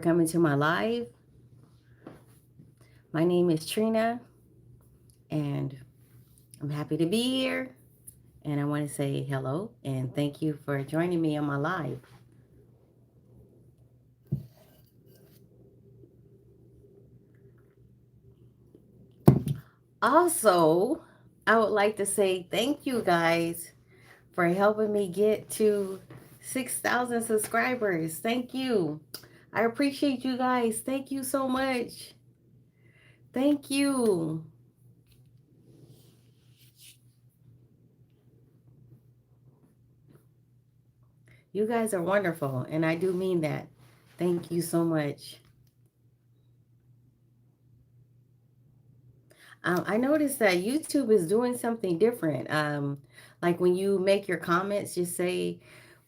coming to my live. My name is Trina, and I'm happy to be here. And I want to say hello and thank you for joining me on my live. Also, I would like to say thank you guys for helping me get to 6,000 subscribers. Thank you. I appreciate you guys. Thank you so much. Thank you. You guys are wonderful, and I do mean that. Thank you so much. I noticed that YouTube is doing something different. Like when you make your comments, just say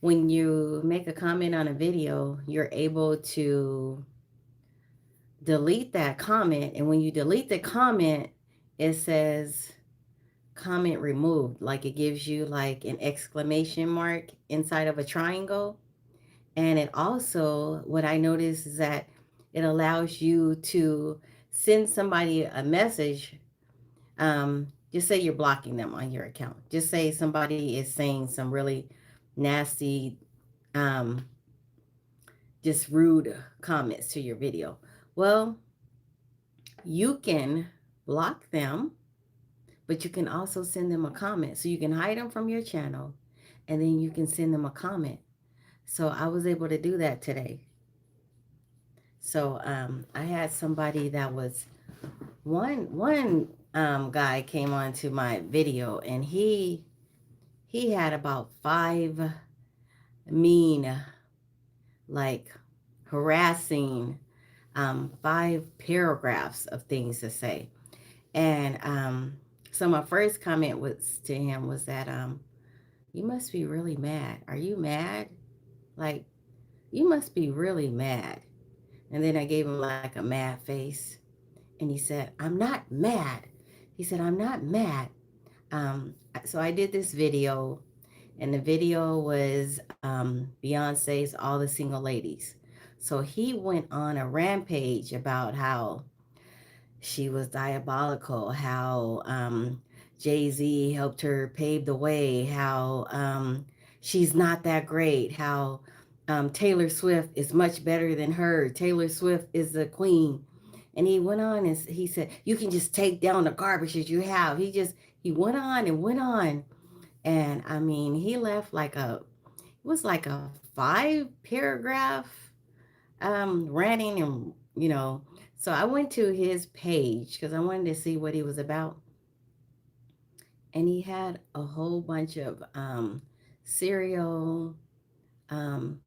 when you make a comment on a video, you're able to delete that comment. And when you delete the comment, it says comment removed. Like it gives you like an exclamation mark inside of a triangle. And it also, what I noticed is that it allows you to send somebody a message. Just say you're blocking them on your account. Just say somebody is saying some really nasty, um, just rude comments to your video. Well, you can block them, but you can also send them a comment. So you can hide them from your channel and then you can send them a comment. So I was able to do that today. So I had somebody that was one guy came onto my video and he had about 5 mean, like harassing, 5 paragraphs of things to say. And so my first comment was to him was that you must be really mad. Are you mad? Like, you must be really mad. And then I gave him like a mad face. And he said, I'm not mad. He said, I'm not mad. So I did this video, and the video was Beyonce's All the Single Ladies. So he went on a rampage about how she was diabolical, how Jay-Z helped her pave the way, how she's not that great, how Taylor Swift is much better than her. Taylor Swift is the queen. And he went on and he said, you can just take down the garbage that you have. He went on and went on. And I mean, he left like it was like a 5 paragraph ranting and, so I went to his page because I wanted to see what he was about. And he had a whole bunch of cereal, um,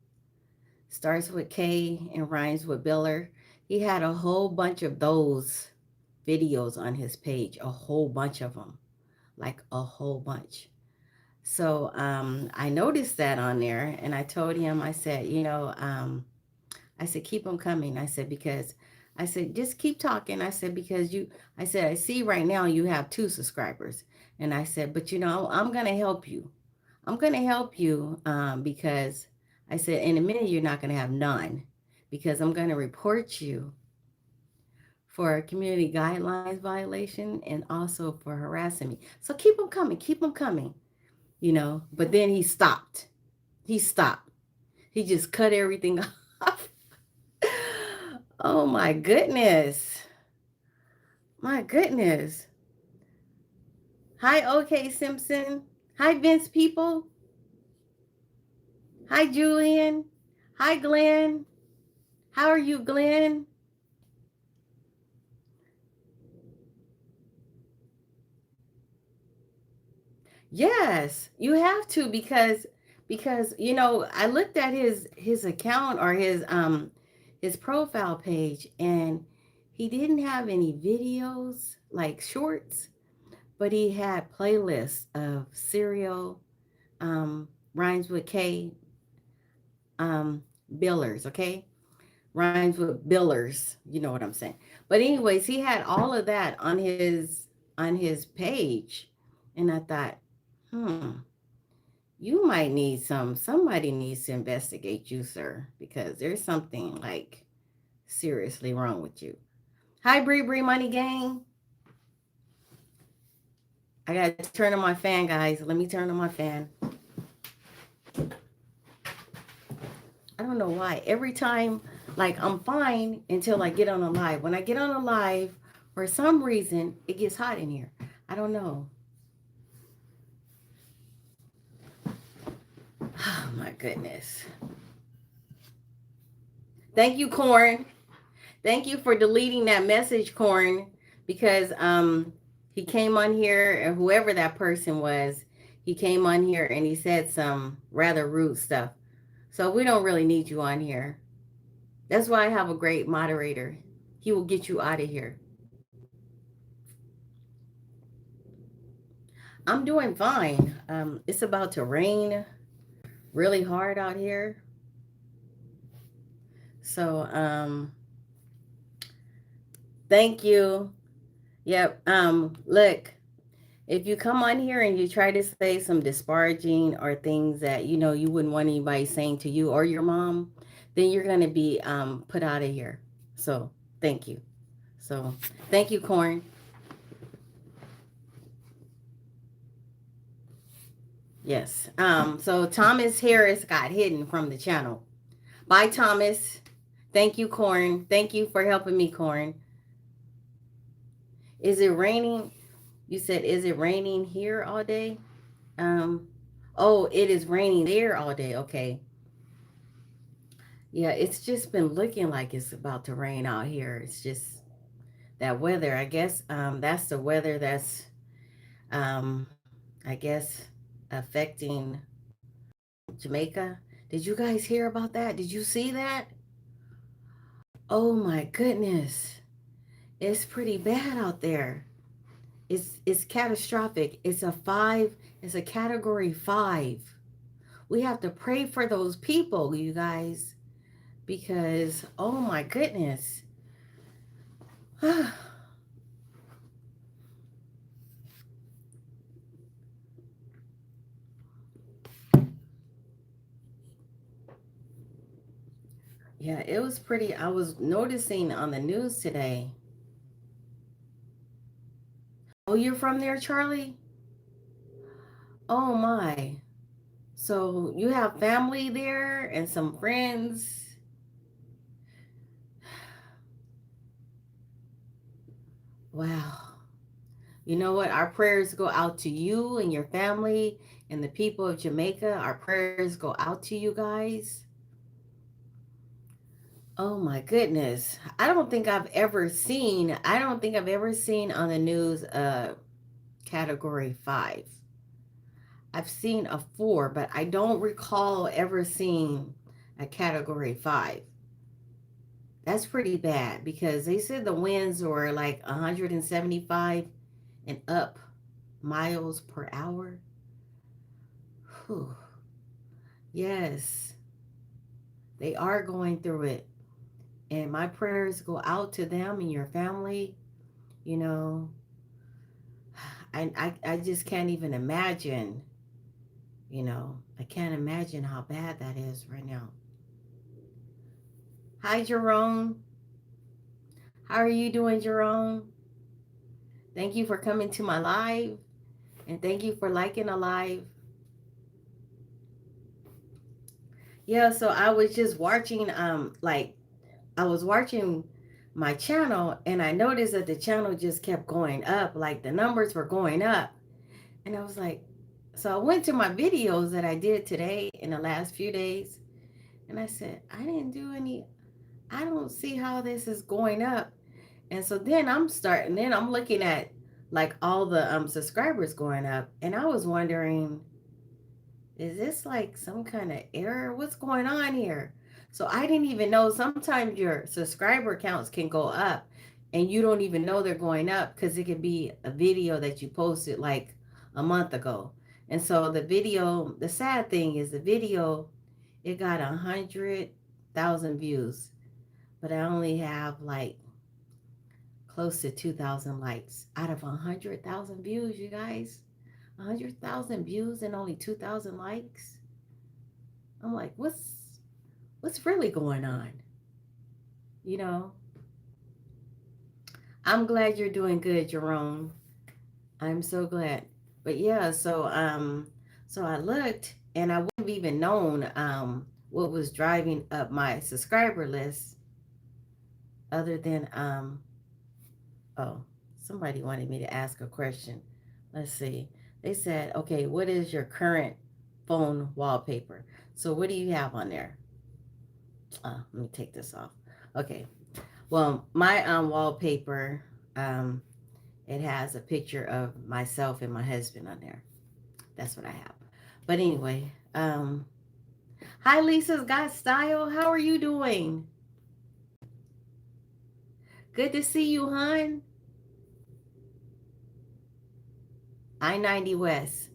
starts with K and rhymes with Biller. He had a whole bunch of those videos on his page, a whole bunch of them, like a whole bunch. So I noticed that on there and I told him, I said, I said, keep them coming. I said, because I said, just keep talking. I said, because I said, I see right now you have 2 subscribers. And I said, but I'm going to help you. I'm going to help you because I said, in a minute, you're not going to have none because I'm going to report you for a community guidelines violation and also for harassing me. So keep them coming, But then he stopped. He stopped. He just cut everything off. Oh my goodness. My goodness. Hi, OK Simpson. Hi, Vince people. Hi, Julian. Hi, Glenn. How are you, Glenn? Yes, you have to because I looked at his account or his profile page and he didn't have any videos like shorts, but he had playlists of serial rhymes with K billers, okay? Rhymes with billers, you know what I'm saying. But anyways, he had all of that on his page. And I thought, you might need somebody needs to investigate you, sir, because there's something like seriously wrong with you? Hi, Bree Bree Money Gang. I gotta turn on my fan, guys. Let me turn on my fan. I don't know why. Every time, like, I'm fine until I get on a live. When I get on a live, for some reason, it gets hot in here. I don't know. Oh, my goodness. Thank you, Corn. Thank you for deleting that message, Corn, because he came on here, and whoever that person was, he came on here and he said some rather rude stuff. So we don't really need you on here. That's why I have a great moderator. He will get you out of here. I'm doing fine. It's about to rain really hard out here. So, thank you. Yep. Look, if you come on here and you try to say some disparaging or things that you wouldn't want anybody saying to you or your mom, then you're gonna be put out of here. So, thank you. So, thank you, Corn. Yes. So Thomas Harris got hidden from the channel. Bye, Thomas. Thank you, Corn. Thank you for helping me, Corn. Is it raining? You said, is it raining here all day? Um, oh, it is raining there all day. Okay. Yeah, it's just been looking like it's about to rain out here. It's just that weather. I guess that's the weather that's um I guess affecting Jamaica. Did you guys hear about that? Did you see that? Oh my goodness. It's pretty bad out there. It's catastrophic. It's a category 5. We have to pray for those people, you guys, because oh my goodness. Yeah, it was pretty. I was noticing on the news today. Oh, you're from there, Charlie? Oh my. So you have family there and some friends. Wow. You know what? Our prayers go out to you and your family and the people of Jamaica. Our prayers go out to you guys. Oh my goodness. I don't think I've ever seen on the news category 5. I've seen a 4, but I don't recall ever seeing a category 5. That's pretty bad because they said the winds were like 175 and up miles per hour. Whew. Yes, they are going through it. And my prayers go out to them and your family. You know, I just can't even imagine. I can't imagine how bad that is right now. Hi, Jerome. How are you doing, Jerome? Thank you for coming to my live. And thank you for liking a live. Yeah, so I was just watching, I was watching my channel and I noticed that the channel just kept going up, like the numbers were going up. And I was like, so I went to my videos that I did today in the last few days and I said, I don't see how this is going up. And so then I'm looking at like all the subscribers going up and I was wondering, is this like some kind of error? What's going on here? So I didn't even know sometimes your subscriber counts can go up and you don't even know they're going up because it could be a video that you posted like a month ago. And so the sad thing is the video, it got 100,000 views, but I only have like close to 2,000 likes out of 100,000 views, you guys. 100,000 views and only 2,000 likes. I'm like, what's really going on? You know, I'm glad you're doing good, Jerome. I'm so glad. But yeah, so I looked and I wouldn't have even known what was driving up my subscriber list other than oh, somebody wanted me to ask a question. Let's see. They said, "Okay, what is your current phone wallpaper?" So what do you have on there? Let me take this off. Okay. Well, my wallpaper um it has a picture of myself and my husband on there. That's what I have. But anyway, hi Lisa's Got Style. How are you doing? Good to see you, hon. I-90 West.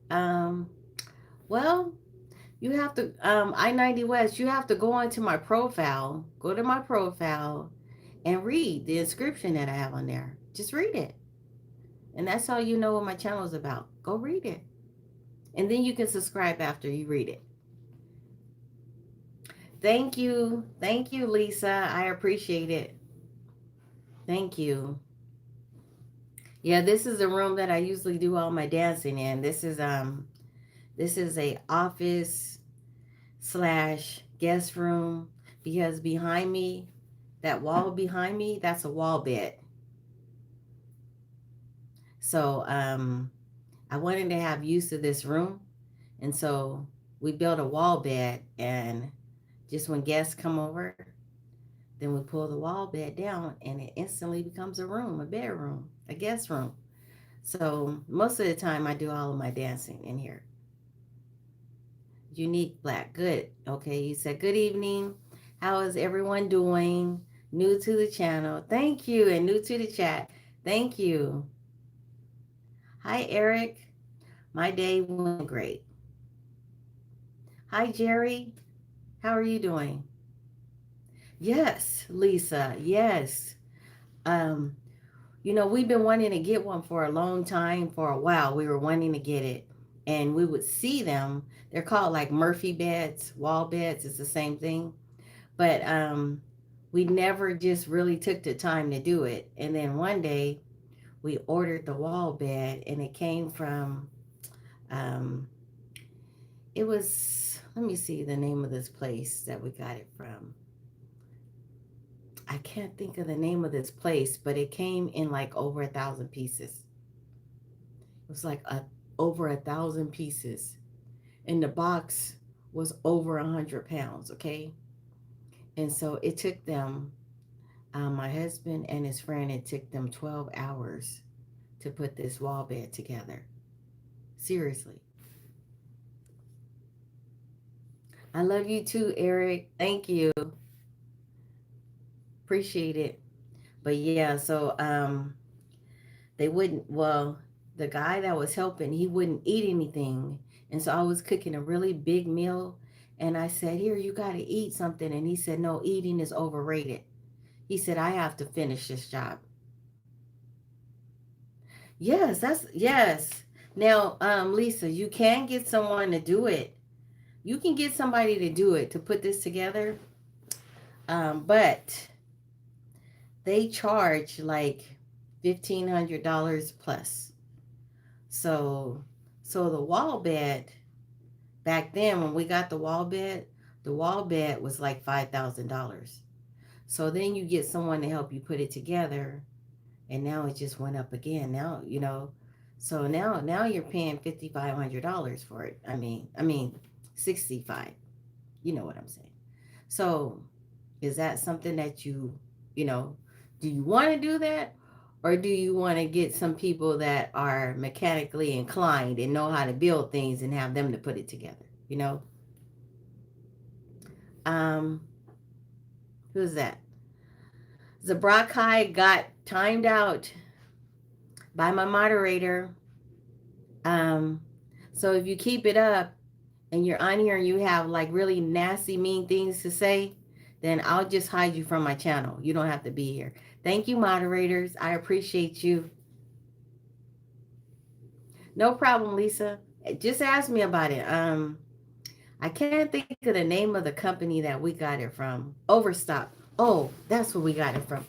Um, well, you have to I-90 West, you have to go onto my profile, go to my profile and read the inscription that I have on there. Just read it. And that's how you know what my channel is about. Go read it. And then you can subscribe after you read it. Thank you. Thank you, Lisa. I appreciate it. Thank you. Yeah, this is the room that I usually do all my dancing in. This is a office slash guest room because behind me, that wall behind me, that's a wall bed. So I wanted to have use of this room, and so we built a wall bed, and just when guests come over, then we pull the wall bed down and it instantly becomes a room, a bedroom, a guest room. So most of the time I do all of my dancing in here. Unique Black. Good. Okay, you said good evening. How is everyone doing? New to the channel. Thank you. And new to the chat. Thank you. Hi, Eric. My day went great. Hi, Jerry. How are you doing? Yes, Lisa. Yes. Um, we've been wanting to get one for a long time. For a while, we were wanting to get it. And we would see them. They're called like Murphy beds, wall beds. It's the same thing. But we never just really took the time to do it. And then one day we ordered the wall bed and it came from, um, it was, let me see the name of this place that we got it from. I can't think of the name of this place, but it came in like over 1,000 pieces. It was like over 1,000 pieces. And the box was over 100 pounds, okay? And so it took them, my husband and his friend, it took them 12 hours to put this wall bed together. Seriously. I love you too, Eric. Thank you. Appreciate it. But yeah, so they wouldn't, well, the guy that was helping, he wouldn't eat anything. And so I was cooking a really big meal and I said, "Here, you got to eat something." And he said, "No, eating is overrated." He said, "I have to finish this job." Yes. Now, Lisa, you can get someone to do it. You can get somebody to do it to put this together. But they charge like $1,500 plus. So so the wall bed back then when we got the wall bed was like $5,000. So then you get someone to help you put it together, and now it just went up again. Now so now you're paying $5,500 for it. I mean 65. You know what I'm saying? So is that something that you know, do you want to do that? Or do you want to get some people that are mechanically inclined and know how to build things and have them to put it together? Um, who's that? Zabrakai got timed out by my moderator. Um, so if you keep it up and you're on here and you have like really nasty, mean things to say, then I'll just hide you from my channel. You don't have to be here. Thank you, moderators. I appreciate you. No problem, Lisa. Just ask me about it. I can't think of the name of the company that we got it from. Overstock. Oh, that's where we got it from.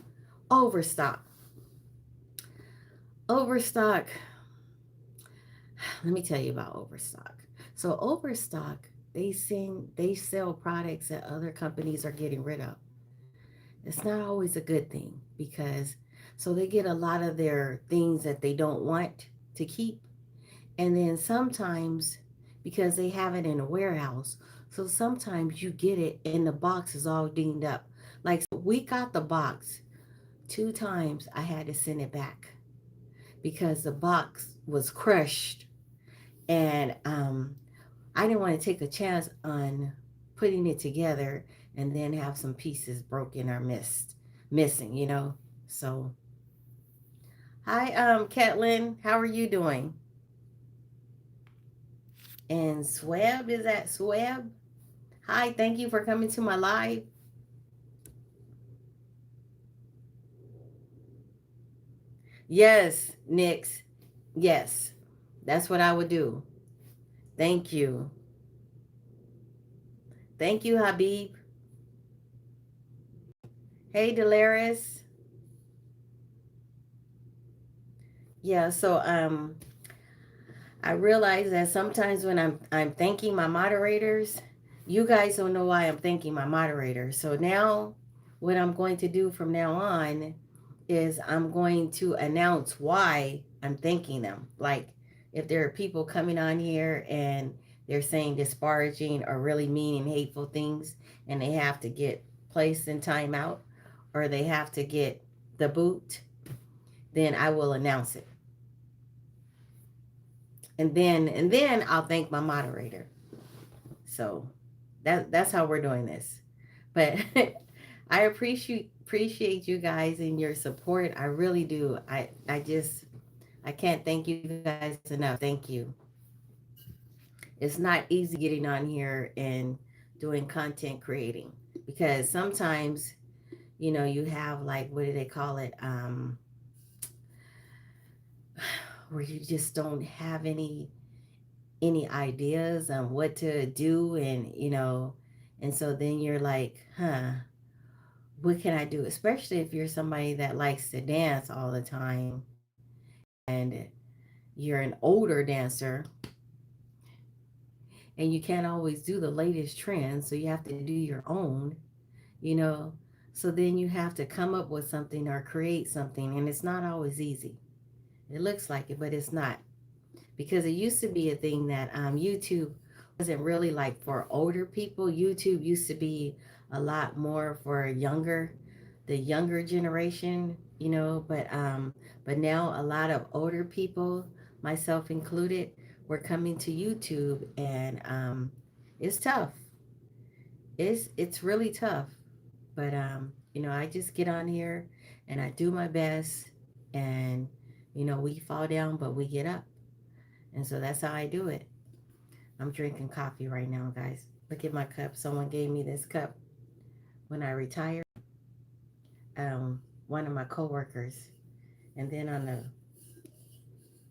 Overstock. Overstock. Let me tell you about Overstock. So Overstock, they sell products that other companies are getting rid of. It's not always a good thing because so they get a lot of their things that they don't want to keep, and then sometimes because they have it in a warehouse, so sometimes you get it and the box is all dinged up. Like we got the box 2 times. I had to send it back because the box was crushed, and I didn't want to take a chance on putting it together and then have some pieces broken or missing, you know. So hi, Ketlin, how are you doing? And Sweb, is that Sweb? Hi, thank you for coming to my live. Yes, Nix. Yes, that's what I would do. Thank you. Thank you, Habib. Hey, Delaris. Yeah, so I realize that sometimes when I'm thanking my moderators, you guys don't know why I'm thanking my moderators. So now what I'm going to do from now on is I'm going to announce why I'm thanking them. Like if there are people coming on here and they're saying disparaging or really mean and hateful things and they have to get placed in timeout or they have to get the boot, then I will announce it. And then I'll thank my moderator. So that's how we're doing this. But I appreciate you guys and your support. I really do. I can't thank you guys enough. Thank you. It's not easy getting on here and doing content creating because sometimes you have like what do they call it where you just don't have any ideas on what to do, and so then you're like, what can I do, especially if you're somebody that likes to dance all the time and you're an older dancer and you can't always do the latest trends, so you have to do your own, you know so then you have to come up with something or create something, and it's not always easy. It looks like it, but it's not, because it used to be a thing that YouTube wasn't really like for older people. YouTube used to be a lot more for the younger generation, but now a lot of older people, myself included, were coming to YouTube, and it's tough. It's really tough, but I just get on here and I do my best, and we fall down, but we get up, and so that's how I do it. I'm drinking coffee right now, guys. Look at my cup. Someone gave me this cup when I retired. One of my coworkers, and then on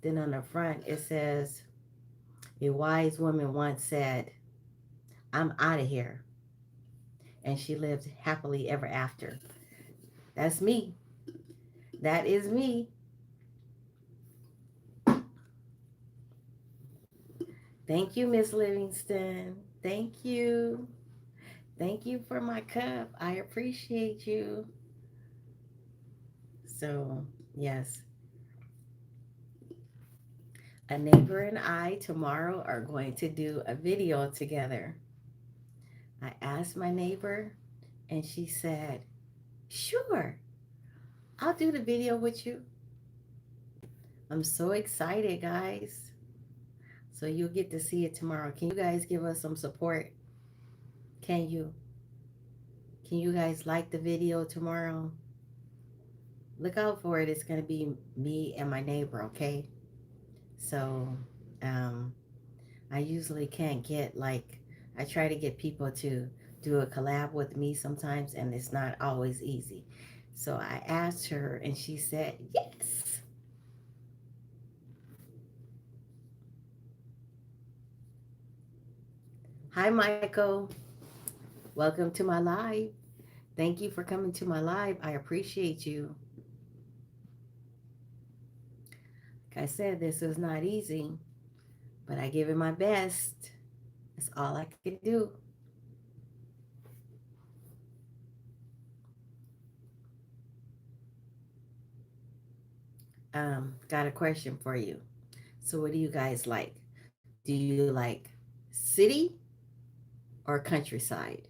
the front it says, "A wise woman once said, 'I'm out of here,' and she lived happily ever after." That's me. That is me. Thank you, Miss Livingston. Thank you. Thank you for my cup. I appreciate you. So, yes, a neighbor and I tomorrow are going to do a video together. I asked my neighbor, and she said, "Sure, I'll do the video with you." I'm so excited, guys. So you'll get to see it tomorrow. Can you guys give us some support? Can you? Can you guys like the video tomorrow? Look out for it. It's going to be me and my neighbor, okay? So, um, I usually can't get like, I try to get people to do a collab with me sometimes, and it's not always easy. So I asked her, and she said yes. Hi, Michael. Welcome to my live. Thank you for coming to my live. I appreciate you. Like I said, this is not easy, but I give it my best. That's all I can do. Got a question for you. So, what do you guys like? Do you like city or countryside?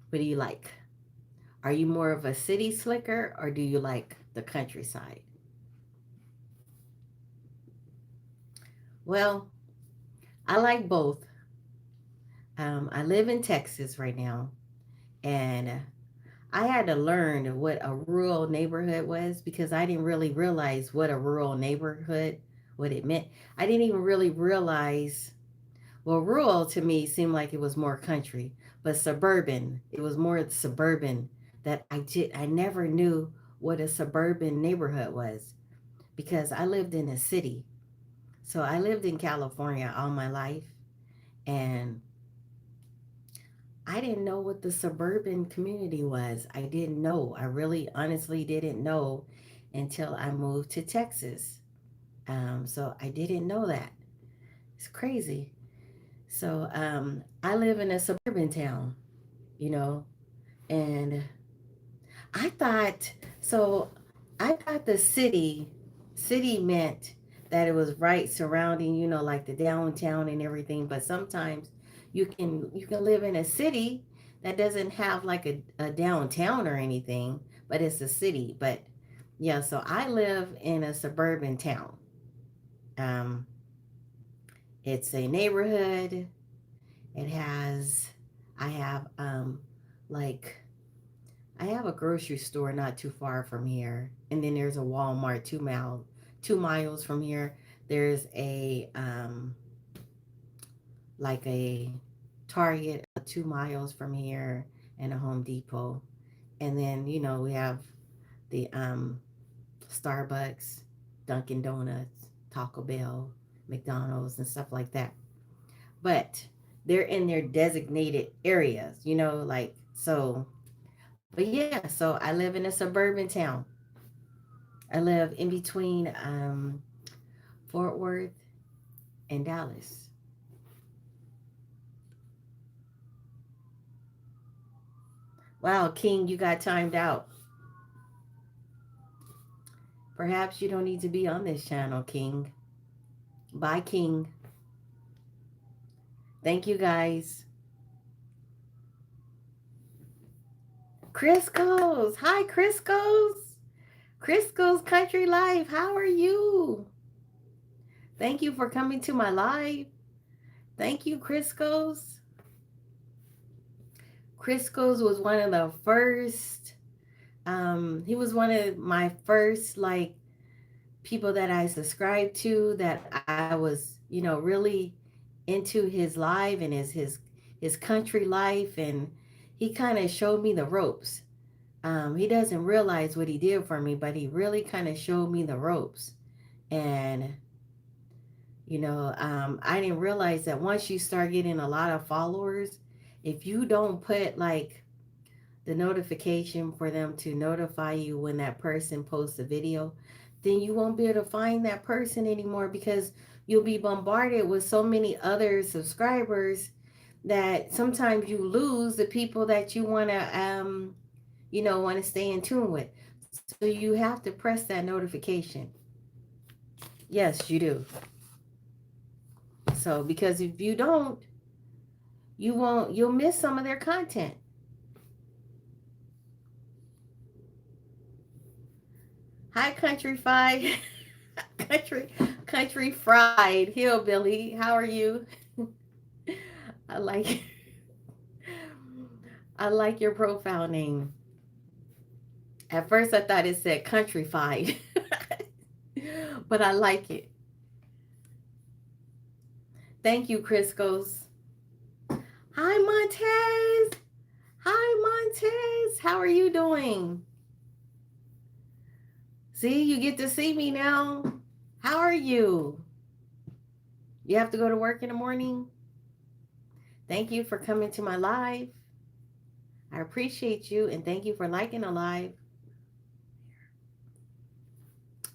What do you like? Are you more of a city slicker or do you like the countryside? Well, I like both. I live in Texas right now, and I had to learn what a rural neighborhood was because I didn't really realize what a rural neighborhood, what it meant. I didn't even really realize, well, rural to me seemed like it was more country, but suburban, it was more suburban that I never knew what a suburban neighborhood was because I lived in a city. So I lived in California all my life, and I didn't know what the suburban community was. I didn't know. I really honestly didn't know until I moved to Texas. So I didn't know that. It's crazy. So I live in a suburban town, you know, and I thought so. I thought the city meant that it was right surrounding, like the downtown and everything. But sometimes you can live in a city that doesn't have like a downtown or anything, but it's a city. But yeah, so I live in a suburban town. Um, it's a neighborhood. It has, I have like I have a grocery store not too far from here, and then there's a Walmart 2 miles from here. There's a like a Target 2 miles from here, and a Home Depot, and then we have the Starbucks, Dunkin' Donuts, Taco Bell, McDonald's, and stuff like that. But they're in their designated areas, like so. But yeah, so I live in a suburban town. I live in between Fort Worth and Dallas. Wow, King, you got timed out. Perhaps you don't need to be on this channel, King. Bye, King. Thank you, guys. Crisco's. Hi, Crisco's. Crisco's Country Life. How are you? Thank you for coming to my live. Thank you, Crisco's. Crisco's was one of the first. He was one of my first people that I subscribed to that I was, really into his life and his country life, and he kind of showed me the ropes. He doesn't realize what he did for me, but he really kind of showed me the ropes. And I didn't realize that once you start getting a lot of followers, if you don't put the notification for them to notify you when that person posts a video, then you won't be able to find that person anymore because you'll be bombarded with so many other subscribers that sometimes you lose the people that you want to want to stay in tune with. So you have to press that notification. Yes, you do. So because if you don't, you'll miss some of their content. Hi, Country Fried. country Country Fried Hillbilly. How are you? I like I like your profile name. At first I thought it said Countryfied. But I like it. Thank you, Crisco's. Hi, Montez. Hi, Montez. How are you doing? See, you get to see me now. How are you? You have to go to work in the morning? Thank you for coming to my live. I appreciate you and thank you for liking the live.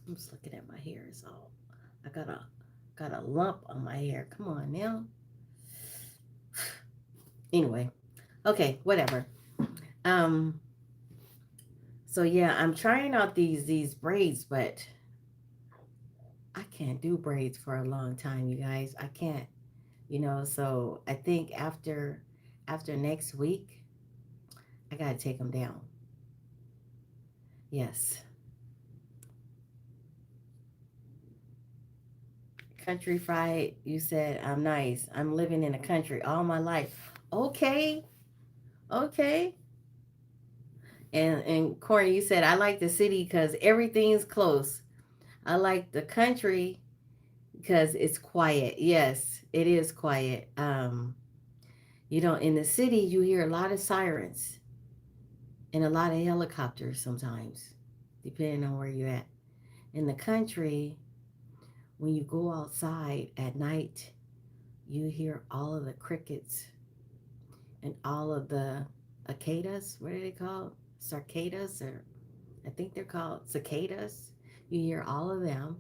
I'm just looking at my hair. It's all I got a lump on my hair. Come on now. Anyway, okay, whatever. Um, so yeah, I'm trying out these braids, but I can't do braids for a long time, you guys. I can't, so I think after next week, I gotta take them down. Yes. Country fried, you said I'm nice. I'm living in the country all my life. Okay, okay. And Corny, you said I like the city because everything's close. I like the country because it's quiet. Yes, it is quiet. In the city you hear a lot of sirens and a lot of helicopters sometimes, depending on where you're at. In the country, when you go outside at night, you hear all of the crickets and all of the cicadas. What are they called? Cicadas, or I think they're called cicadas. You hear all of them.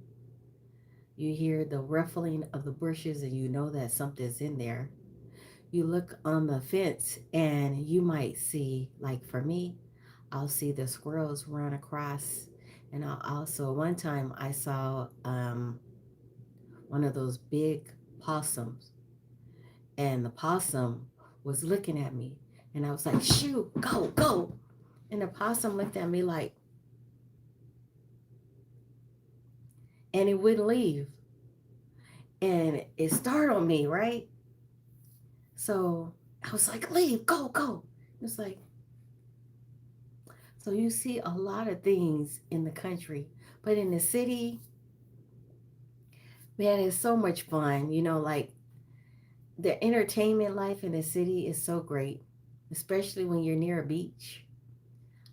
You hear the ruffling of the bushes, and you know that something's in there. You look on the fence, and you might see, like for me, I'll see the squirrels run across. And I'll also, one time I saw one of those big possums, and the possum was looking at me, and I was like, "Shoo, go, go!" And the possum looked at me like, and it wouldn't leave, and it startled me, right? So I was like, "Leave, go, go!" It was like, so you see a lot of things in the country, but in the city, man, it's so much fun. Like the entertainment life in the city is so great, especially when you're near a beach.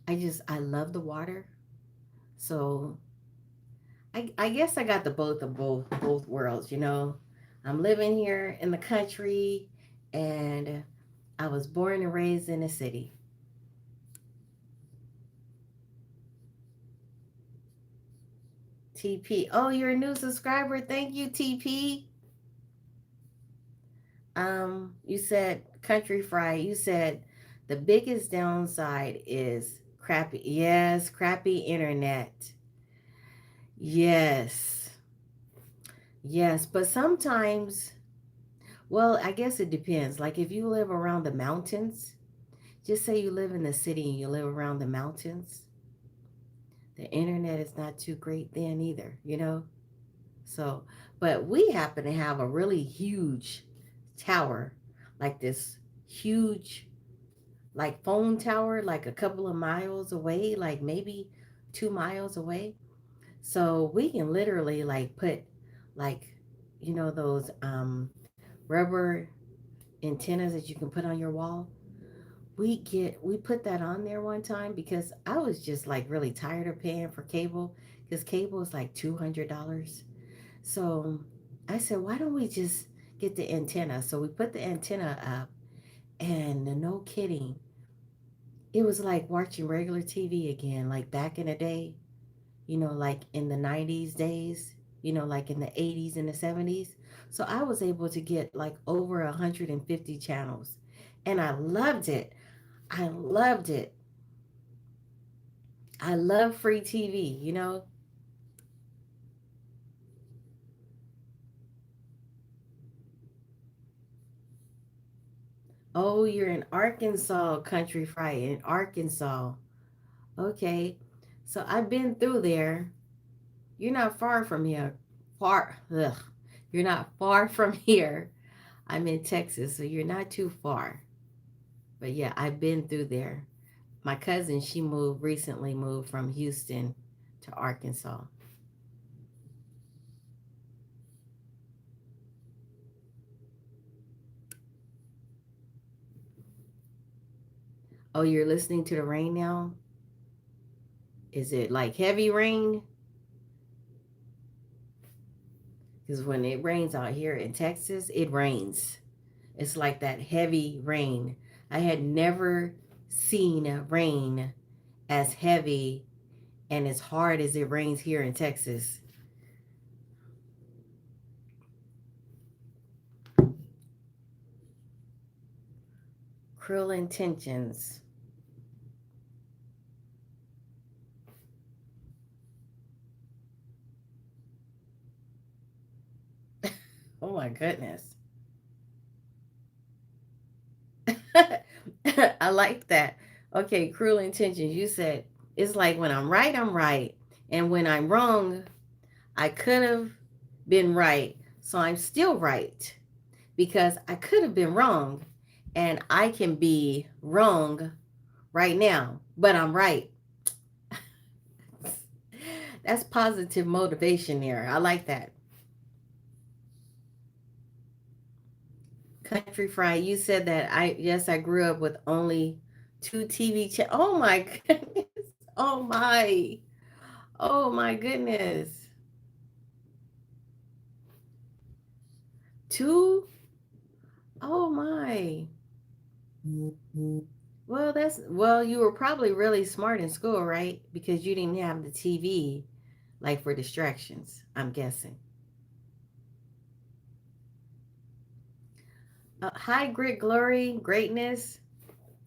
I love the water. So I guess I got the both worlds. I'm living here in the country and I was born and raised in the city. TP. Oh, you're a new subscriber. Thank you, TP. You said country fry. You said the biggest downside is crappy. Yes, crappy internet. Yes. Yes, but sometimes, well, I guess it depends. Like if you live around the mountains, just say you live in the city and you live around the mountains, the internet is not too great then either. So, but we happen to have a really huge tower, like this huge, like phone tower, like a couple of miles away, like maybe 2 miles away. So we can literally like put like, those rubber antennas that you can put on your wall. We put that on there one time because I was just like really tired of paying for cable because cable is like $200. So I said, why don't we just get the antenna? So we put the antenna up, and no kidding, it was like watching regular TV again, like back in the day, like in the 90s days, like in the 80s and the 70s. So I was able to get like over 150 channels, and I loved it. I loved it. I love free TV. Oh, you're in Arkansas, Country Fright, in Arkansas. Okay. So I've been through there. You're not far from here. Far. Ugh. You're not far from here. I'm in Texas, so you're not too far. But yeah, I've been through there. My cousin, she recently moved from Houston to Arkansas. Oh, you're listening to the rain now? Is it like heavy rain? Because when it rains out here in Texas, it rains. It's like that heavy rain. I had never seen rain as heavy and as hard as it rains here in Texas. Cruel intentions. Oh my goodness. I like that. Okay, cruel intentions. You said it's like when I'm right, I'm right. And when I'm wrong, I could have been right. So I'm still right because I could have been wrong. And I can be wrong right now, but I'm right. That's positive motivation there. I like that. Country Fried, you said that yes, I grew up with only two TV channels. Oh my goodness. Oh my. Oh my goodness. Two? Oh my. Well, you were probably really smart in school, right? Because you didn't have the TV like for distractions, I'm guessing. Hi, Grit Glory, Greatness.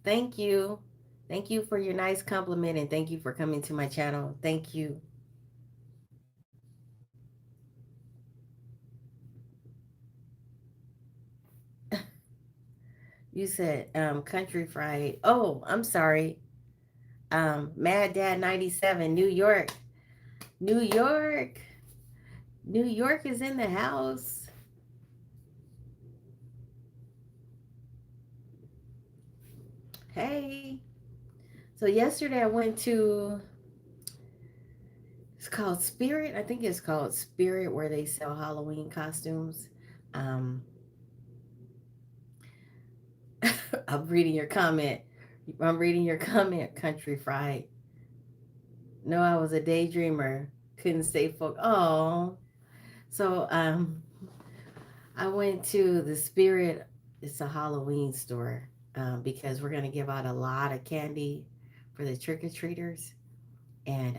Thank you. Thank you for your nice compliment and thank you for coming to my channel. Thank you. You said country fried. Oh, I'm sorry. Mad Dad 97, New York. New York. New York is in the house. Hey. So yesterday I went to, it's called Spirit. I think it's called Spirit where they sell Halloween costumes. Um I'm reading your comment. I'm reading your comment, Country Fried. No, I was a daydreamer. Couldn't stay focused. Oh. So I went to the Spirit. It's a Halloween store because we're gonna give out a lot of candy for the trick or treaters, and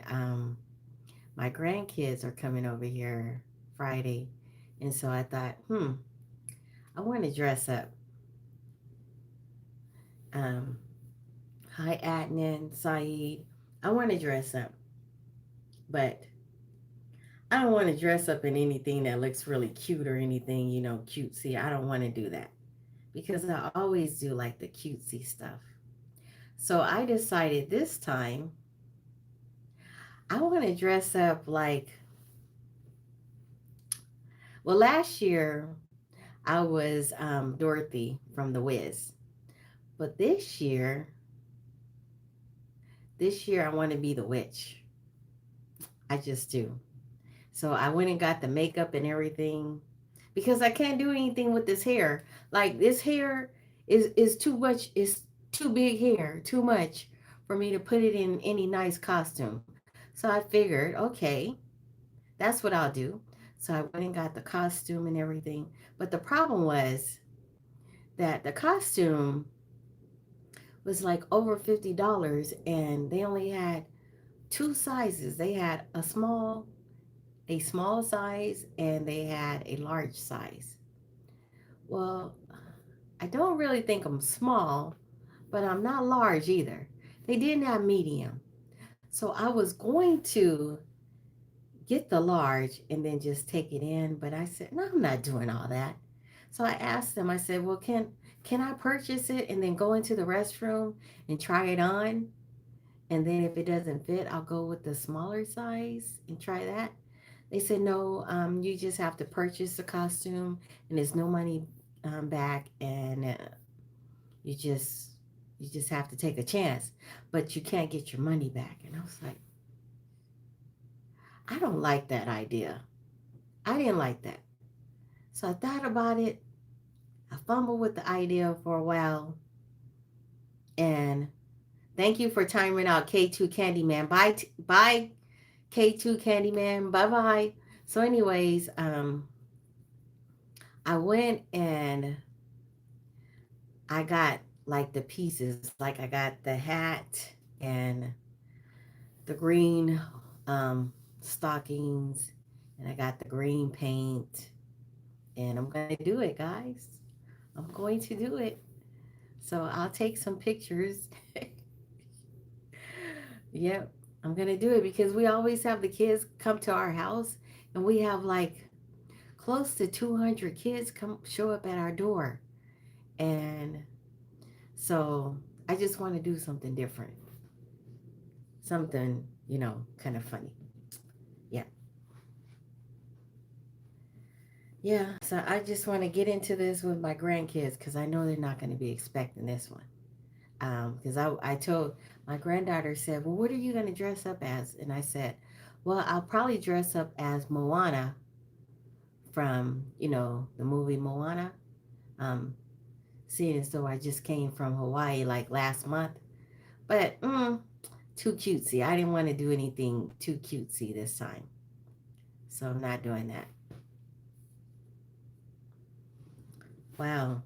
my grandkids are coming over here Friday, and so I thought, I want to dress up. Um, Hi, Adnan, Saeed. I want to dress up, but I don't want to dress up in anything that looks really cute or anything, cutesy. I don't want to do that because I always do like the cutesy stuff. So I decided this time I want to dress up like, well, last year I was Dorothy from The Wiz, but this year I want to be the witch. I just do. So I went and got the makeup and everything because I can't do anything with this hair. Like this hair is too much. It's too big hair, too much for me to put it in any nice costume. So I figured, okay, that's what I'll do. So I went and got the costume and everything. But the problem was that the costume was like over $50 and they only had two sizes. They had a small size and they had a large size. Well, I don't really think I'm small, but I'm not large either. They didn't have medium. So I was going to get the large and then just take it in, but I said, "No, I'm not doing all that." So I asked them, I said, "Well, can I purchase it and then go into the restroom and try it on? And then if it doesn't fit, I'll go with the smaller size and try that." They said, "No, you just have to purchase the costume and there's no money back and you just you just have to take a chance, but you can't get your money back." And I was like, I don't like that idea. I didn't like that. So I thought about it. I fumbled with the idea for a while. And thank you for timing out K2 Candyman. Bye, K2 Candyman. Bye bye. So, anyways, I went and I got like the pieces, like I got the hat and the green stockings, and I got the green paint, and I'm gonna do it, guys. I'm going to do it. So I'll take some pictures. Yep, I'm gonna do it because we always have the kids come to our house, and we have like close to 200 kids come show up at our door, and so I just want to do something different, something kind of funny. Yeah, yeah. So I just want to get into this with my grandkids because I know they're not going to be expecting this one. Because I told my granddaughter said, "Well, what are you going to dress up as?" And I said, "Well, I'll probably dress up as Moana from the movie Moana." Um, Seeing as though I just came from Hawaii like last month, but too cutesy. I didn't want to do anything too cutesy this time, so I'm not doing that. Wow.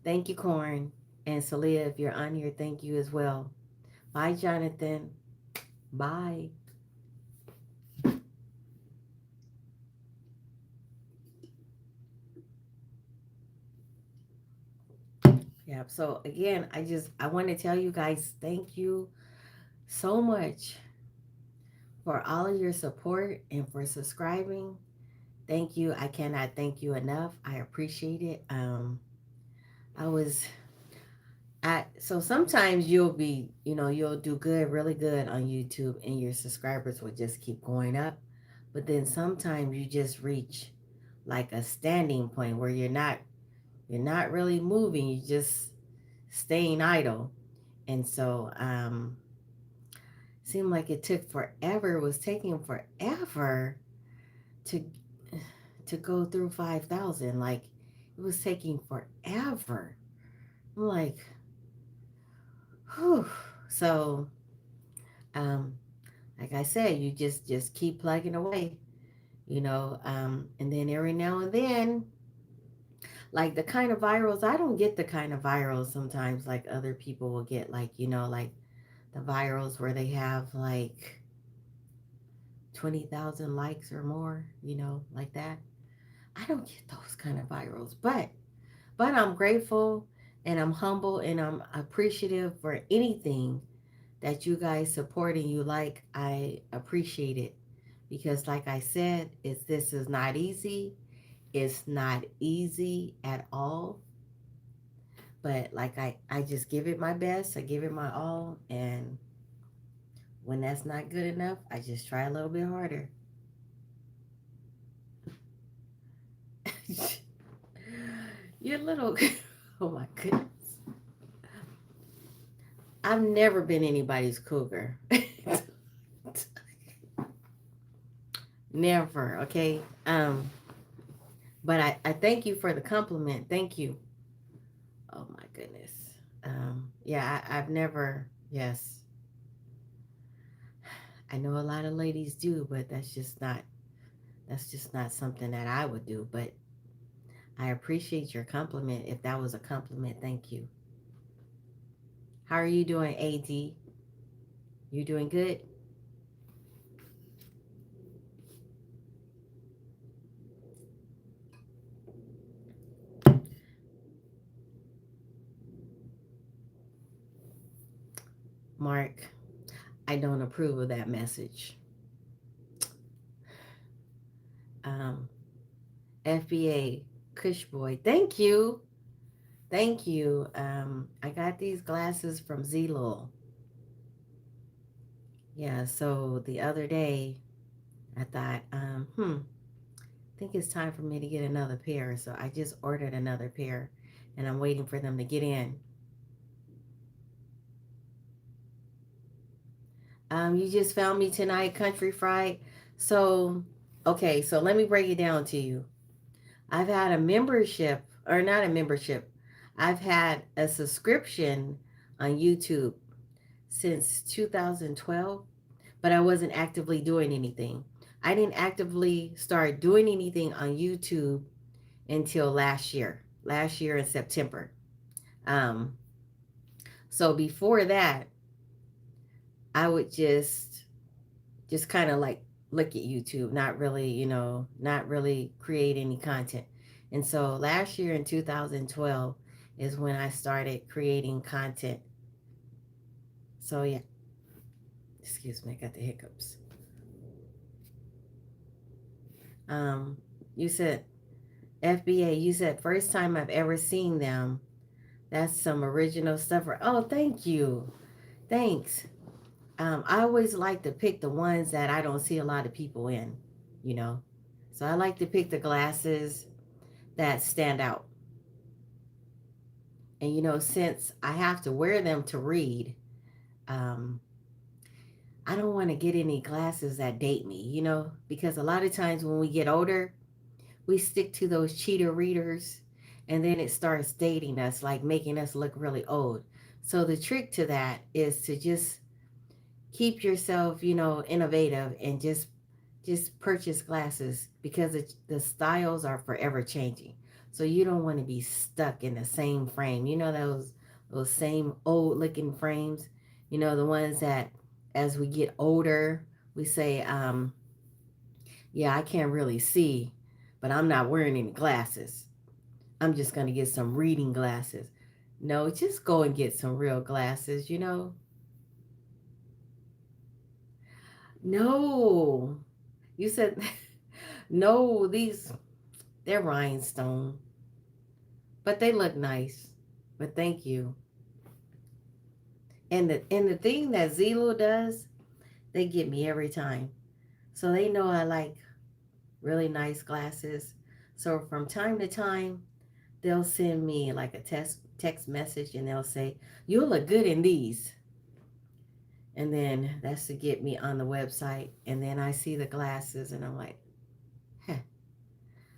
Thank you, Corn. And Celia, if you're on here, thank you as well. Bye, Jonathan. Bye. Yeah. So again, I want to tell you guys thank you so much for all of your support and for subscribing. Thank you. I cannot thank you enough. I appreciate it. I was so sometimes you'll do good, really good on YouTube and your subscribers will just keep going up. But then sometimes you just reach like a standing point where you're not really moving, you're just staying idle. And so seemed like it took forever, it was taking forever to go through 5,000. Like it was taking forever. I'm like, whew. So um like I said, you just keep plugging away, and then every now and then, like the kind of virals, I don't get the kind of virals sometimes like other people will get, like like the virals where they have like 20,000 likes or more, like that. I don't get those kind of virals, but I'm grateful and I'm humble and I'm appreciative for anything that you guys support and you like. I appreciate it because, like I said, this is not easy. It's not easy at all. But like I just give it my best. I give it my all, and when that's not good enough, I just try a little bit harder. You're little. Oh my goodness. I've never been anybody's cougar. Never. Okay. But I thank you for the compliment. Thank you. Oh my goodness. Yeah, I've never, yes, I know a lot of ladies do, but that's just not something that I would do. But I appreciate your compliment. If that was a compliment, thank you. How are you doing, AD? You doing good? Mark, I don't approve of that message. Um, FBA, Kush Boy, thank you. Thank you. I got these glasses from Zillow. Yeah, so the other day I thought, I think it's time for me to get another pair. So I just ordered another pair and I'm waiting for them to get in. You just found me tonight, Country Fried. So, okay, so let me break it down to you. I've had a membership, or not a membership, I've had a subscription on YouTube since 2012, but I wasn't actively doing anything. I didn't actively start doing anything on YouTube until last year in September. Um, so before that, I would just kind of like look at YouTube, not really, not really create any content. And so last year in 2012 is when I started creating content. So yeah, excuse me, I got the hiccups. Um, you said FBA, you said first time I've ever seen them. That's some original stuff. Oh, thank you. Thanks. I always like to pick the ones that I don't see a lot of people in, you know. So I like to pick the glasses that stand out. And since I have to wear them to read, um, I don't want to get any glasses that date me, because a lot of times when we get older, we stick to those cheater readers and then it starts dating us, like making us look really old. So the trick to that is to just keep yourself, innovative and just purchase glasses because the styles are forever changing. So you don't want to be stuck in the same frame. You know those same old looking frames. The ones that as we get older, we say, yeah, I can't really see, but I'm not wearing any glasses. I'm just gonna get some reading glasses. No, just go and get some real glasses. No. You said no, they're rhinestone, but they look nice. But thank you. And the thing that Zelo does, they get me every time. So they know I like really nice glasses. So from time to time, they'll send me like a text message and they'll say, "You'll look good in these." And then that's to get me on the website. And then I see the glasses and I'm like, "Huh,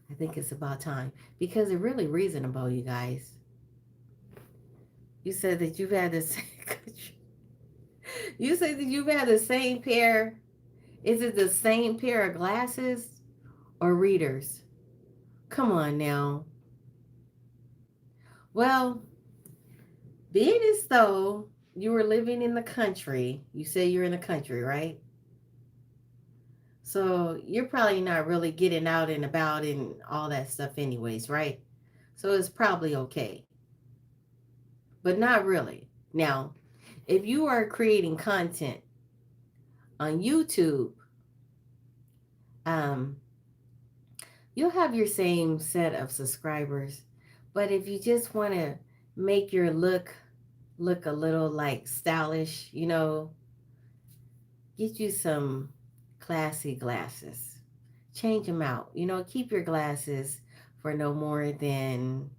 I think it's about time." Because they're really reasonable, you guys. You said that you've had the same you said that you've had the same pair. Is it the same pair of glasses or readers? Come on now. Well, being as though you were living in the country, you say you're in the country, right? So you're probably not really getting out and about and all that stuff, anyways, right? So it's probably okay, but not really. Now, if you are creating content on YouTube, um, you'll have your same set of subscribers. But if you just want to make your look a little like stylish, get you some classy glasses. Change them out. Keep your glasses for no more than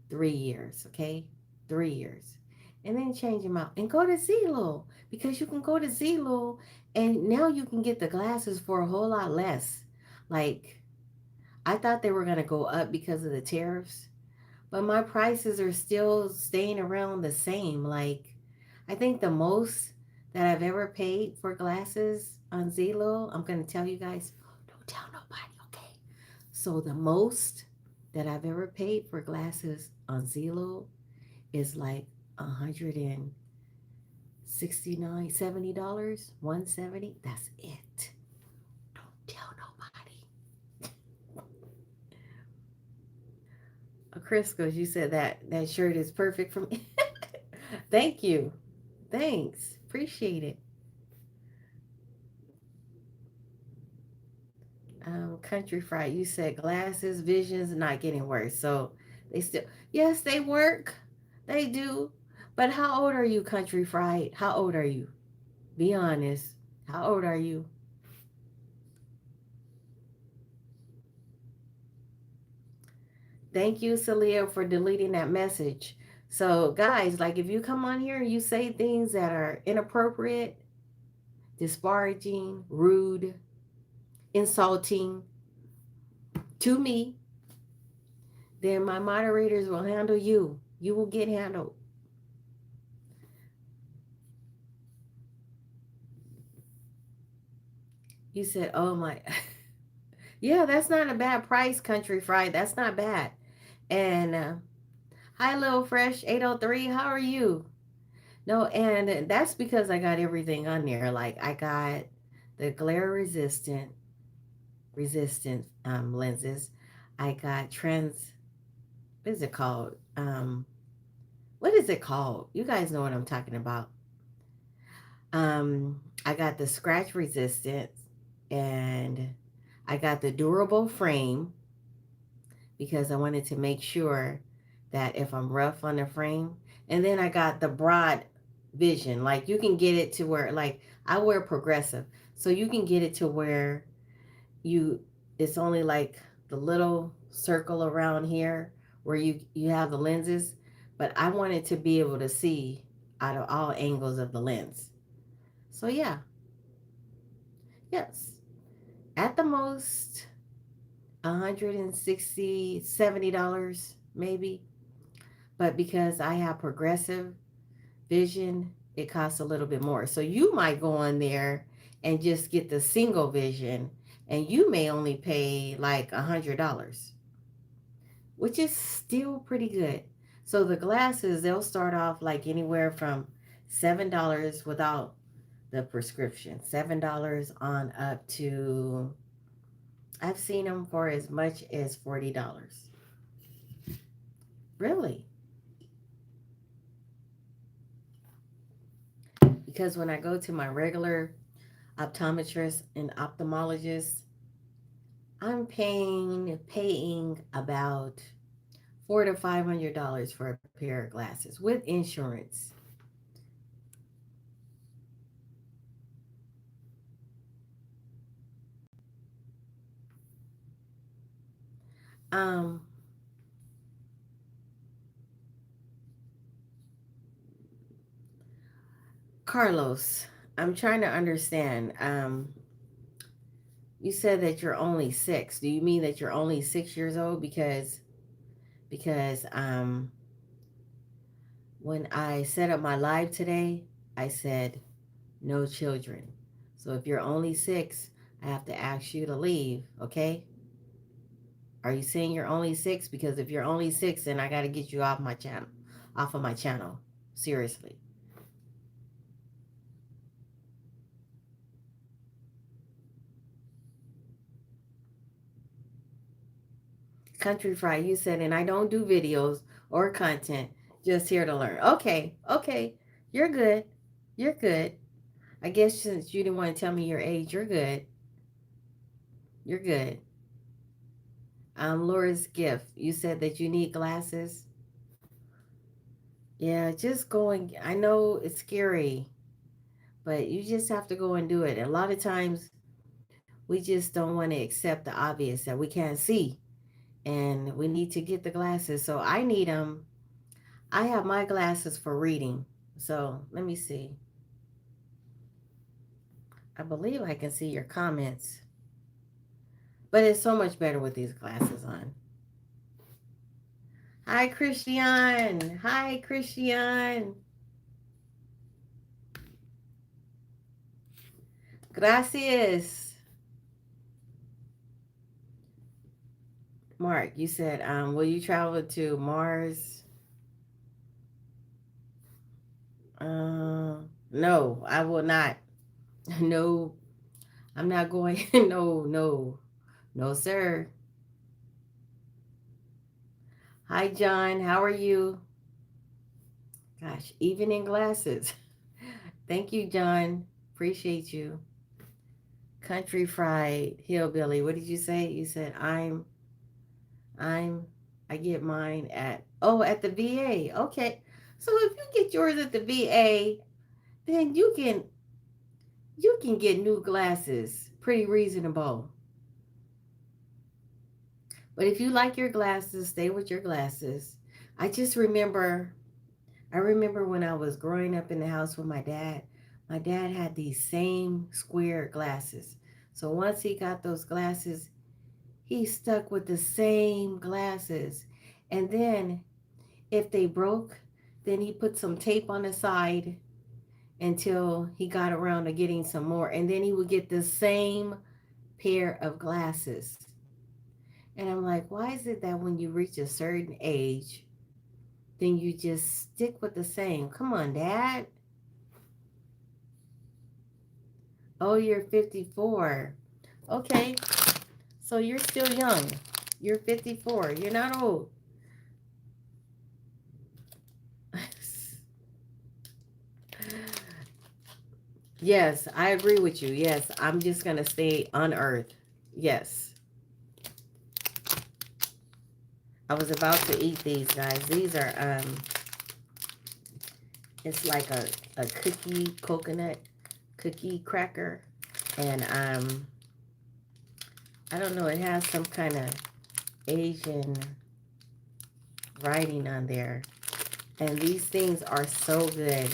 3 years, okay? 3 years. And then change them out and go to Zelo because you can go to Zelo and now you can get the glasses for a whole lot less. Like, I thought they were going to go up because of the tariffs, but my prices are still staying around the same. Like, I think the most that I've ever paid for glasses on Zelo, I'm going to tell you guys, don't tell nobody, okay? So, the most that I've ever paid for glasses on Zelo is like 169, $70, 170. That's it. Don't tell nobody. Chris goes, you said that shirt is perfect for me. Thank you. Thanks. Appreciate it. Country Fried, you said glasses, visions not getting worse. So they still, yes, they work. They do. But how old are you, Country Fried? How old are you? Be honest. How old are you? Thank you, Celia, for deleting that message. So, guys, like if you come on here and you say things that are inappropriate, disparaging, rude, insulting to me, then my moderators will handle you. You will get handled. You said, oh my. Yeah, that's not a bad price, Country Fried. That's not bad. And Hi, Little Fresh 803. How are you? No, and that's because I got everything on there. Like I got the glare resistant lenses. I got what is it called? What is it called? You guys know what I'm talking about. I got the scratch resistant, and I got the durable frame because I wanted to make sure that if I'm rough on the frame, and then I got the broad vision. Like you can get it to where, like, I wear progressive, so you can get it to where you it's only like the little circle around here where you have the lenses, but I wanted to be able to see out of all angles of the lens. So yeah, yes, at the most 160 $70 maybe, but because I have progressive vision, it costs a little bit more. So you might go on there and just get the single vision, and you may only pay like $100, which is still pretty good. So the glasses, they'll start off like anywhere from $7 without the prescription, $7 on up to, I've seen them for as much as $40. Really? Because when I go to my regular optometrist and ophthalmologist, I'm paying about $400 to $500 for a pair of glasses with insurance. Um, Carlos, I'm trying to understand. You said that you're only six. Do you mean that you're only 6 years old? Because when I set up my live today, I said no children. So if you're only six, I have to ask you to leave. Okay? Are you saying you're only six? Because if you're only six, then I got to get you off my channel, off of my channel. Seriously. Country Fry, you said, and I don't do videos or content, just here to learn. Okay, okay. You're good. You're good. I guess since you didn't want to tell me your age, you're good. You're good. Laura's gift. You said that you need glasses. Yeah, just going. I know it's scary, but you just have to go and do it. A lot of times we just don't want to accept the obvious that we can't see, and we need to get the glasses. So I need them. I have my glasses for reading. So let me see. I believe I can see your comments, but it's so much better with these glasses on. Hi, Christian. Hi, Christian. Gracias. Mark, you said, will you travel to Mars? No, I will not. No, I'm not going. No, no, no, sir. Hi, John. How are you? Gosh, even in glasses. Thank you, John. Appreciate you. Country fried hillbilly. What did you say? You said I'm I get mine at the VA. Okay. So if you get yours at the VA, then you can get new glasses. Pretty reasonable. But if you like your glasses, stay with your glasses. I just remember I remember when I was growing up in the house with my dad. My dad had these same square glasses. So once he got those glasses, he stuck with the same glasses. And then if they broke, then he put some tape on the side until he got around to getting some more. And then he would get the same pair of glasses. And I'm like, why is it that when you reach a certain age, then you just stick with the same. Come on, Dad. Oh, you're 54. Okay, so you're still young. You're 54. You're not old. Yes, I agree with you. Yes, I'm just going to stay on earth. Yes. I was about to eat these, guys. These are it's like a cookie coconut cookie cracker, and I don't know, it has some kind of Asian writing on there. And these things are so good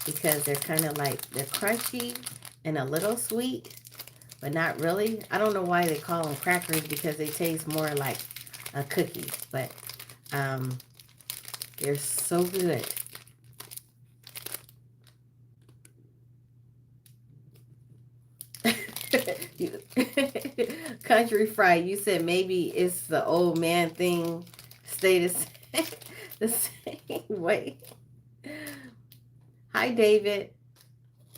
because they're kind of like, they're crunchy and a little sweet, but not really. I don't know why they call them crackers, because they taste more like a cookie, but um, they're so good. You- Country fried, you said maybe it's the old man thing, stay the same, the same way. Hi, David.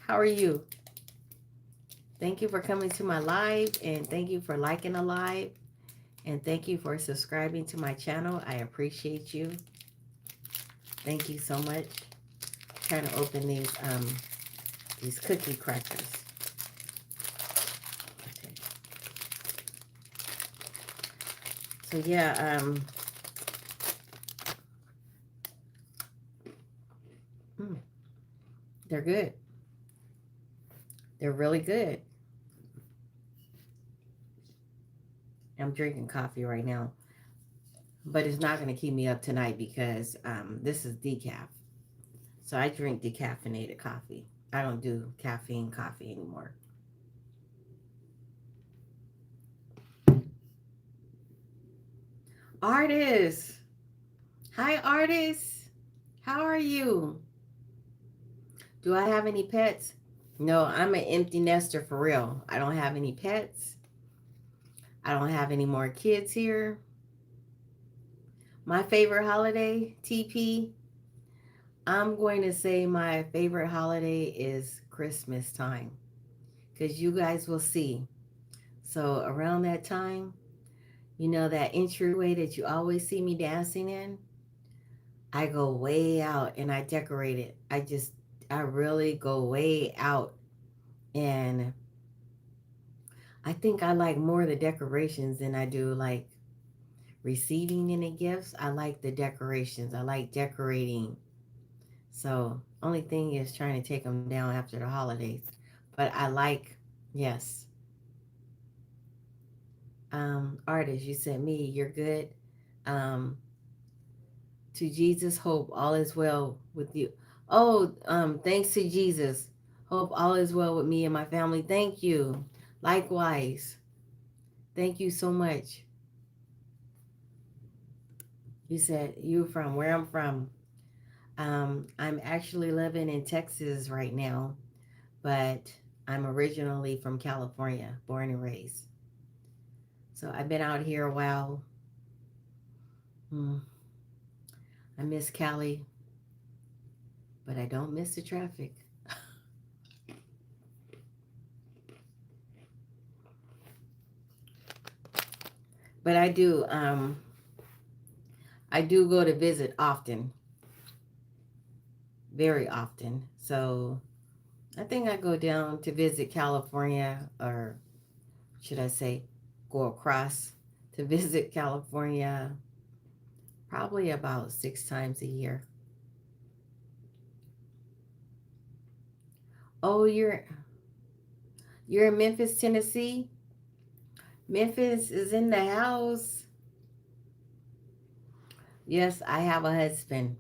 How are you? Thank you for coming to my live, and thank you for liking the live, and thank you for subscribing to my channel. I appreciate you. Thank you so much. Trying to open these cookie crackers. Okay. So yeah, mm, they're good. They're really good. I'm drinking coffee right now, but it's not going to keep me up tonight because this is decaf. So I drink decaffeinated coffee. I don't do caffeine coffee anymore. Artist. Hi, artist. How are you? Do I have any pets? No, I'm an empty nester for real. I don't have any pets. I don't have any more kids here. My favorite holiday, TP, I'm going to say my favorite holiday is Christmas time, because you guys will see. So around that time, you know, that entryway that you always see me dancing in, I go way out and I decorate it. I really go way out. And I think I like more of the decorations than I do like receiving any gifts. I like the decorations. I like decorating. So only thing is trying to take them down after the holidays. But I like, yes. Artist, you said me, you're good. Um, to Jesus, hope all is well with you. Oh, thanks to Jesus. Hope all is well with me and my family. Thank you. Likewise. Thank you so much. You said you from where I'm from. I'm actually living in Texas right now, but I'm originally from California, born and raised. So I've been out here a while. Hmm, I miss Cali, but I don't miss the traffic. But I do go to visit often, very often. So I think I go down to visit California, or should I say, go across to visit California probably about 6 times a year. Oh, you're in Memphis, Tennessee. Memphis is in the house. Yes, I have a husband.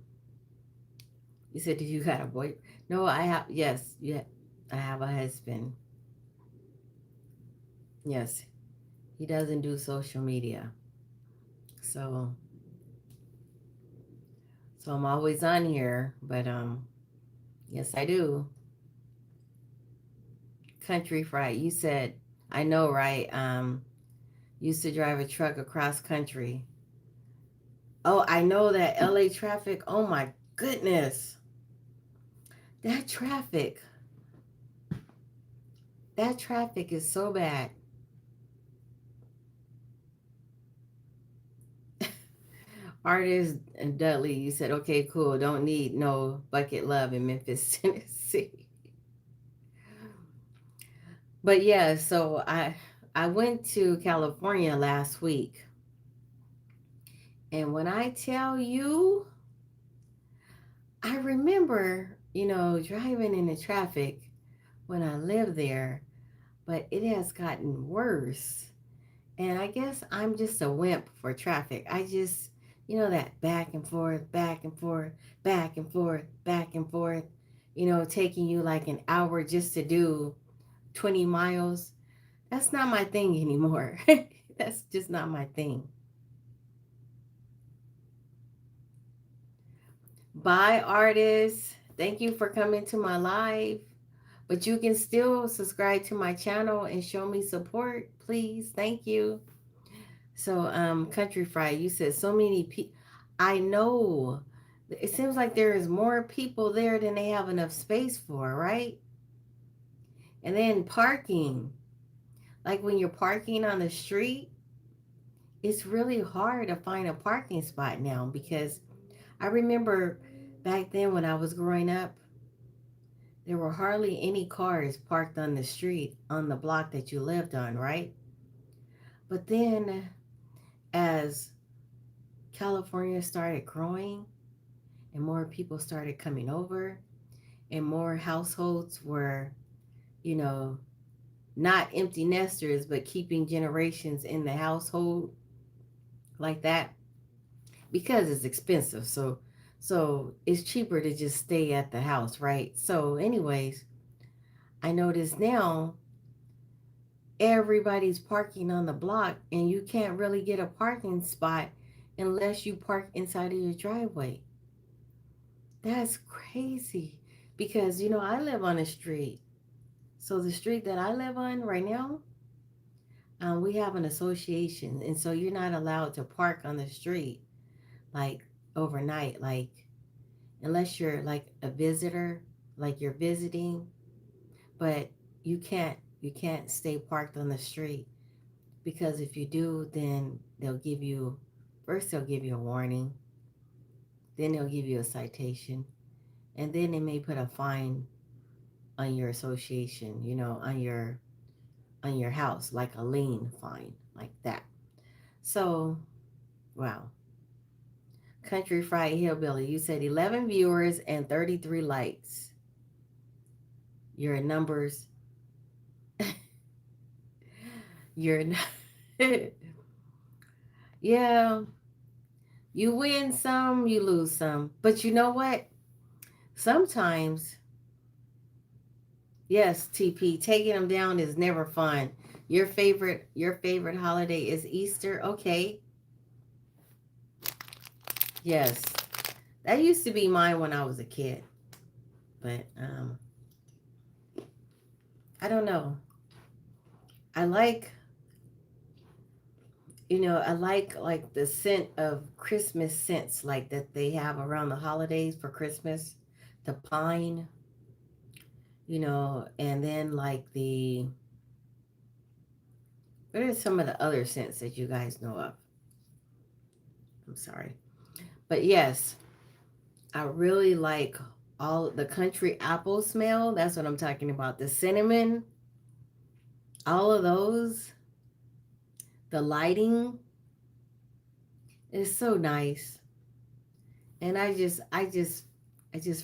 You said, "Did you got a boy?" No, I have. Yes, yeah, I have a husband. Yes, he doesn't do social media, so I'm always on here. But yes, I do. Country fried. You said, I know, right? Used to drive a truck across country. Oh, I know that LA traffic. Oh my goodness. That traffic. That traffic is so bad. Artist and Dudley, you said, okay, cool. Don't need no bucket love in Memphis, Tennessee. But yeah, so I went to California last week. And when I tell you, I remember, driving in the traffic when I lived there, but it has gotten worse. And I guess I'm just a wimp for traffic. I just, that back and forth, back and forth, back and forth, back and forth, taking you like an hour just to do 20 miles. That's not my thing anymore. That's just not my thing. Bye, artists. Thank you for coming to my live. But you can still subscribe to my channel and show me support, please. Thank you. So, Country Fry, you said so many people. I know. It seems like there is more people there than they have enough space for, right? And then parking. Like when you're parking on the street, it's really hard to find a parking spot now because I remember back then when I was growing up, there were hardly any cars parked on the street on the block that you lived on, right? But then as California started growing and more people started coming over and more households were, you know, not empty nesters, but keeping generations in the household like that because it's expensive. So it's cheaper to just stay at the house, right? So anyways, I notice now everybody's parking on the block and you can't really get a parking spot unless you park inside of your driveway. That's crazy because I live on a street. So the street that I live on right now, we have an association, and so you're not allowed to park on the street like overnight, like unless you're like a visitor, like you're visiting, but you can't stay parked on the street because if you do, then they'll give you a warning, then they'll give you a citation, and then they may put a fine on your association, on your house, like a lien fine, like that. So, wow. Country Fried Hillbilly, you said 11 viewers and 33 likes. Your numbers, your yeah, you win some, you lose some. But you know what? Sometimes, yes, TP, taking them down is never fun. Your favorite holiday is Easter. Okay. Yes. That used to be mine when I was a kid. But I don't know. I like I like the scent of Christmas scents like that they have around the holidays for Christmas. The pine, and then like what are some of the other scents that you guys know of? I'm sorry. But yes, I really like all the country apple smell. That's what I'm talking about. The cinnamon, all of those, the lighting is so nice. And I just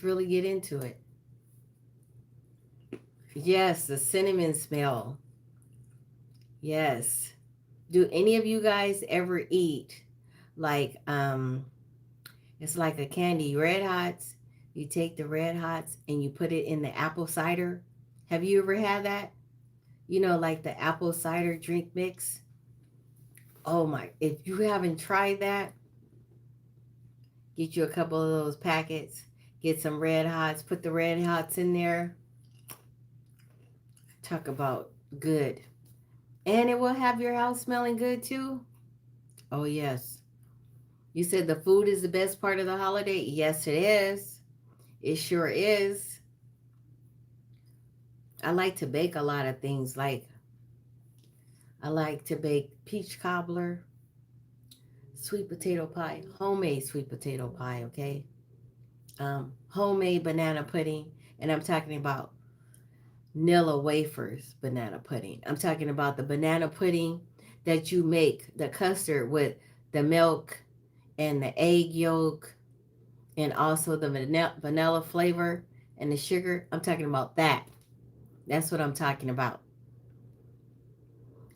really get into it. Yes, the cinnamon smell. Yes. Do any of you guys ever eat like it's like a candy, Red Hots? You take the Red Hots and you put it in the apple cider. Have you ever had that? Like the apple cider drink mix? Oh my, if you haven't tried that, get you a couple of those packets, get some Red Hots, put the Red Hots in there. Talk about good. And it will have your house smelling good too. Oh, yes. You said the food is the best part of the holiday? Yes, it is. It sure is. I like to bake a lot of things. Like, I like to bake peach cobbler, sweet potato pie, homemade sweet potato pie, okay? Homemade banana pudding. And I'm talking about Nilla wafers banana pudding. I'm talking about the banana pudding that you make, the custard with the milk and the egg yolk and also the vanilla flavor and the sugar. I'm talking about that. That's what I'm talking about.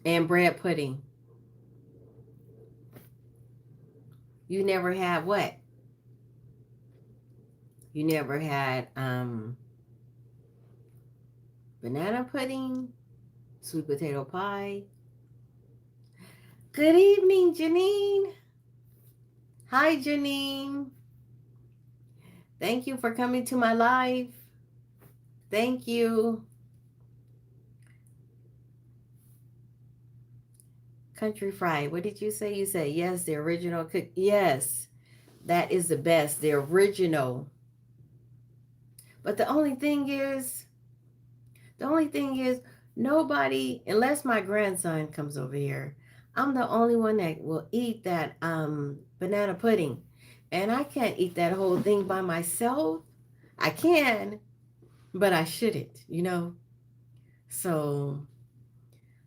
And bread pudding. You never had what? You never had banana pudding, sweet potato pie. Good evening, Janine. Hi, Janine. Thank you for coming to my live. Thank you. Country fried. What did you say? You said yes, the original cook. Yes, that is the best, the original. But the only thing is, nobody, unless my grandson comes over here, I'm the only one that will eat that banana pudding. And I can't eat that whole thing by myself. I can, but I shouldn't, you know? So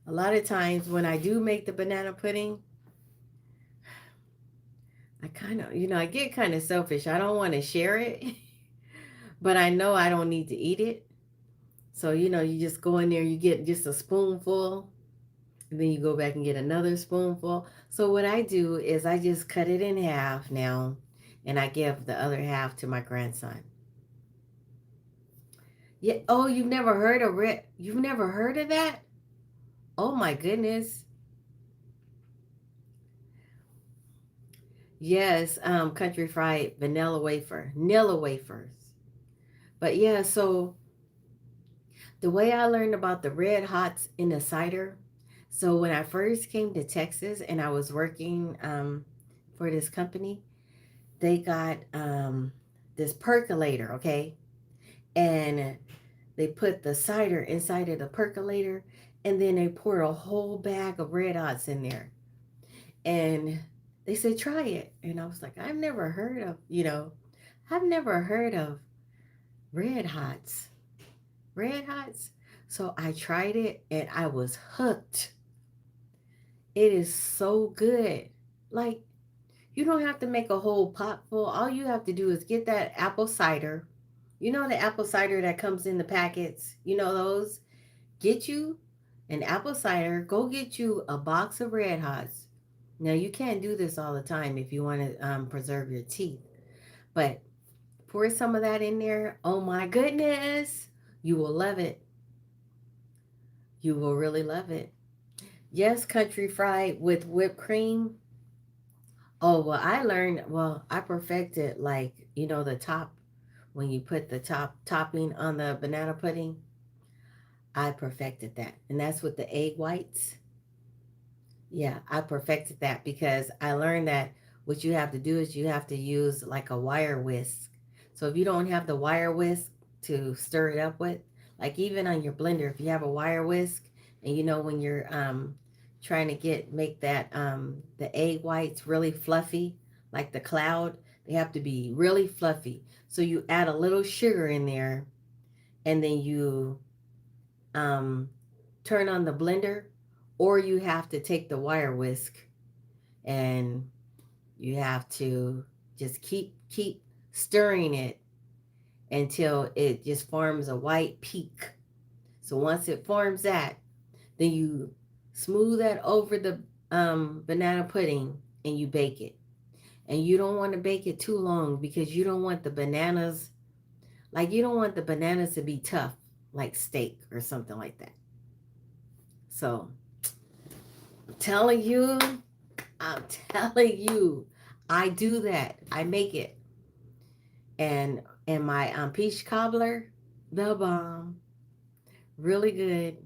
a lot of times when I do make the banana pudding, I kind of, I get kind of selfish. I don't want to share it, but I know I don't need to eat it. So, you just go in there, you get just a spoonful, and then you go back and get another spoonful. So, what I do is I just cut it in half now, and I give the other half to my grandson. Yeah. Oh, you've never heard of that? Oh my goodness. Yes, country fried vanilla wafer, Nilla wafers. But yeah, so the way I learned about the red hots in the cider. So when I first came to Texas and I was working for this company, they got this percolator, okay? And they put the cider inside of the percolator and then they poured a whole bag of red hots in there. And they said, try it. And I was like, I've never heard of red hots. Red hots. So I tried it and I was hooked. It is so good. Like, you don't have to make a whole pot full. All you have to do is get that apple cider. You know the apple cider that comes in the packets? You know those? Get you an apple cider. Go get you a box of Red Hots. Now, you can't do this all the time if you want to preserve your teeth. But pour some of that in there. Oh my goodness. You will love it. You will really love it. Yes, country fried with whipped cream. Oh, I perfected, like, the top, when you put the topping on the banana pudding, I perfected that. And that's with the egg whites. Yeah, I perfected that because I learned that what you have to do is you have to use like a wire whisk. So if you don't have the wire whisk to stir it up with, like even on your blender, if you have a wire whisk and when you're trying to make that the egg whites really fluffy, like the cloud, they have to be really fluffy. So you add a little sugar in there and then you um turn on the blender, or you have to take the wire whisk and you have to just keep stirring it until it just forms a white peak. So once it forms that, then you smooth that over the banana pudding and you bake it. And you don't want to bake it too long because you don't want the bananas, like you don't want the bananas to be tough like steak or something like that. So I'm telling you, I'm telling you, I do that. I make it. And my peach cobbler, the bomb, really good.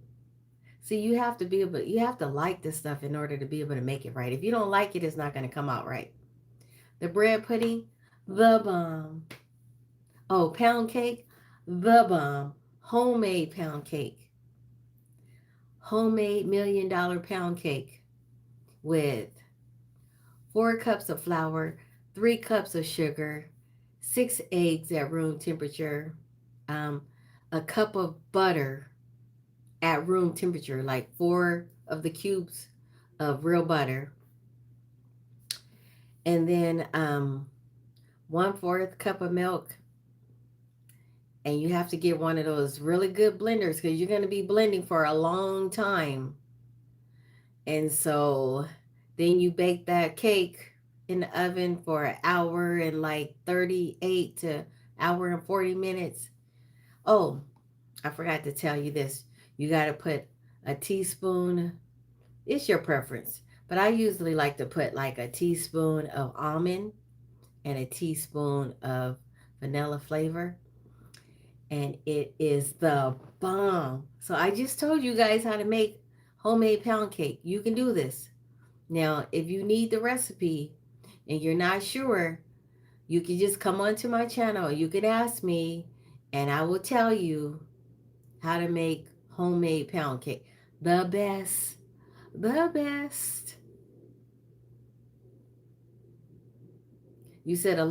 See, you have to like this stuff in order to be able to make it right. If you don't like it, it's not going to come out right. The bread pudding, the bomb. Oh, pound cake, the bomb. Homemade pound cake. Homemade $1 million pound cake with 4 cups of flour, 3 cups of sugar, 6 eggs at room temperature, um, a cup of butter at room temperature, like 4 of the cubes of real butter, and then 1/4 cup of milk. And you have to get one of those really good blenders because you're going to be blending for a long time. And so then you bake that cake in the oven for an hour and like 38 to hour and 40 minutes. Oh, I forgot to tell you this. You got to put a teaspoon. It's your preference. But I usually like to put like a teaspoon of almond and a teaspoon of vanilla flavor. And it is the bomb. So I just told you guys how to make homemade pound cake. You can do this. Now, if you need the recipe and you're not sure, you can just come onto my channel. You can ask me, and I will tell you how to make homemade pound cake. The best. The best. You said a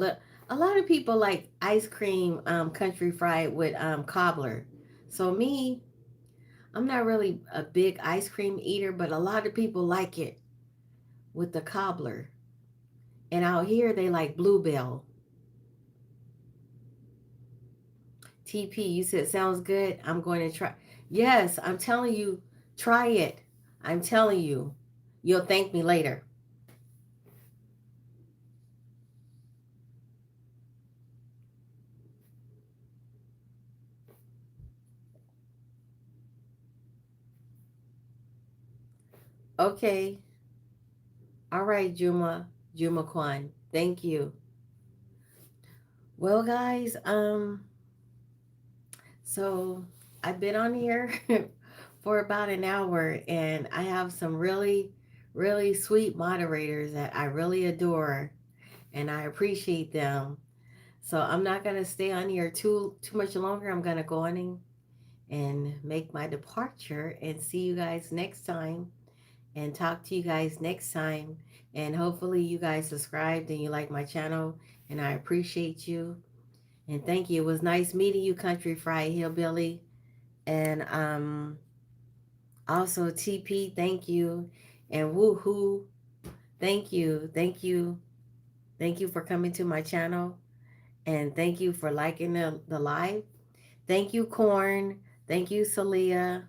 lot of people like ice cream country fried with cobbler. So me, I'm not really a big ice cream eater, but a lot of people like it with the cobbler. And out here they like bluebell. TP, you said sounds good. I'm going to try. Yes, I'm telling you, try it. I'm telling you. You'll thank me later. Okay. All right, Juma Kwan. Thank you. Well, guys, so I've been on here for about an hour and I have some really, really sweet moderators that I really adore and I appreciate them. So I'm not gonna stay on here too much longer. I'm gonna go on and make my departure and see you guys next time and talk to you guys next time. And hopefully you guys subscribed and you like my channel and I appreciate you. And thank you. It was nice meeting you, Country Fried Hillbilly. And also TP, thank you. And Woohoo, thank you. Thank you. Thank you for coming to my channel. And thank you for liking the live. Thank you, Corn. Thank you, Celia.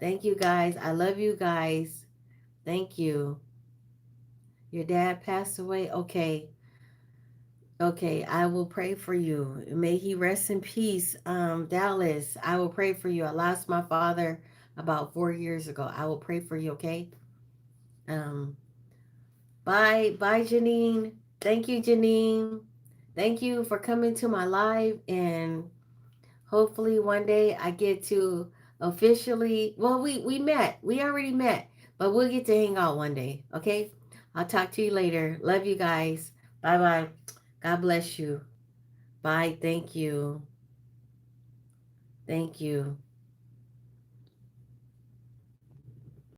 Thank you, guys. I love you guys. Thank you. Your dad passed away? Okay. Okay, I will pray for you. May he rest in peace. Dallas, I will pray for you. I lost my father about 4 years ago. I will pray for you, okay? Um, bye, Janine. Thank you, Janine. Thank you for coming to my live and hopefully one day I get to officially, well, we met. We already met, but we'll get to hang out one day, okay? I'll talk to you later. Love you guys. Bye-bye. God bless you. Bye. Thank you. Thank you.